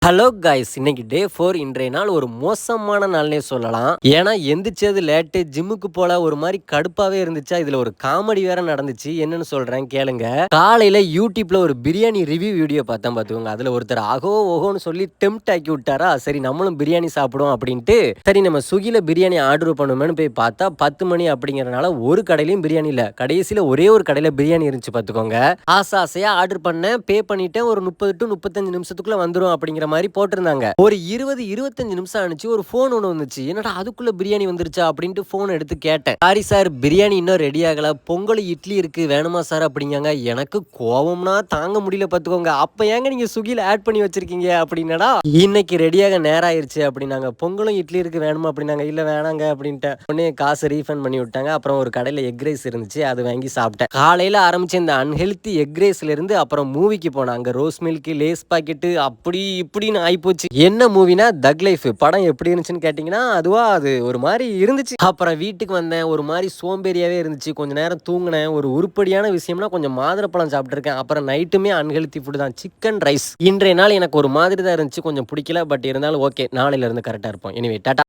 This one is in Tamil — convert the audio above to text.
ஹலோ காய்ஸ், இன்னைக்கு டே 4. இன்றைய நாள் ஒரு மோசமான நாள்னே சொல்லலாம். ஏன்னா எந்திரிச்சது லேட்டு, ஜிம்முக்கு போல ஒரு மாதிரி கடுப்பாவே இருந்துச்சா. இதுல ஒரு காமெடி வேற நடந்துச்சு. என்னன்னு சொல்றேன் கேளுங்க. காலையில யூடியூப்ல ஒரு பிரியாணி ரிவ்யூ வீடியோ பார்த்தேன் பார்த்துக்கோங்க. அதுல ஒருத்தர் அகோ ஓஹோன்னு சொல்லி டெம்ப்ட் ஆக்கி விட்டாரா. சரி நம்மளும் பிரியாணி சாப்பிடுவோம் அப்படின்ட்டு சரி நம்ம ஸ்விக்கில பிரியாணி ஆர்டர் பண்ணுவோம்னு போய் பார்த்தா 10 மணி அப்படிங்கறனால ஒரு கடையிலயும் பிரியாணி இல்ல. கடைசியில ஒரே ஒரு கடையில பிரியாணி இருந்துச்சு பார்த்துக்கோங்க. ஆசையா ஆர்டர் பண்ணேன், பே பண்ணிட்டேன். ஒரு 30 to 35 நிமிஷத்துக்குள்ள வந்துரும் அப்படிங்கிற மாதிரி போட்டிருந்தாங்க. ஒரு 20-25 நிமிஷம் ஆனிச்சு. ஒரு போன் ஒண்ணு வந்துச்சு. என்னடா அதுக்குள்ள பிரியாணி வந்துருச்சா அப்படின்ட்டு போன் எடுத்து கேட்டேன். சாரி சார், பிரியாணி இன்னும் ரெடி ஆகல, பொங்கல் இட்லி இருக்கு, வேணுமா சார் அப்படிங்காங்க. எனக்கு கோவம்னா தாங்க முடியல பாத்துக்கோங்க. அப்ப ஏங்க நீங்க ஸ்விக்கில ஆட் பண்ணி வச்சிருக்கீங்க அப்படின்னடா. இன்னைக்கு ரெடியாக நேரம் ஆயிருச்சு அப்படின்னாங்க. பொங்கலும் இட்லி இருக்கு, வேணுமா அப்படின்னாங்க. இல்ல வேணாங்க அப்படின்ட்டு உடனே காசு ரீஃபண்ட் பண்ணி விட்டாங்க. அப்புறம் ஒரு கடையில எக் ரைஸ் இருந்துச்சு, அது வாங்கி சாப்பிட்டேன். காலையில ஆரம்பிச்ச இந்த அன்ஹெல்தி எக் ரைஸ்ல இருந்து அப்புறம் மூவிக்கு போனேன். அங்க ரோஸ் மில்க், லேஸ் பாக்கெட்டு அப்படி இப்படின்னு ஆயிப்போச்சு. என்ன மூவினா தக் லைஃப் படம் எப்படி இருந்துச்சுன்னு கேட்டீங்கன்னா, அது ஒரு மாதிரி இருந்துச்சு. அப்புறம் வீட்டுக்கு வந்தேன், ஒரு மாதிரி சோம்பேறியாவே இருந்துச்சு. கொஞ்ச நேரம் தூங்கினேன். ஒரு உருப்படியான விஷயம்னா கொஞ்சம் மாதுளப்பழம் சாப்பிட்டுருக்கேன். அப்புறம் நைட்டுமே அன்ஹெல்தி ஃபுட் தான், சிக்கன் ரைஸ். இன்றைய நாள் எனக்கு ஒரு மாதிரி தான் இருந்துச்சு, கொஞ்சம் பிடிக்கல. பட் இருந்தாலும் ஓகே, நாளையில இருந்து கரெக்டா இருப்போம். எனிவே டாடா.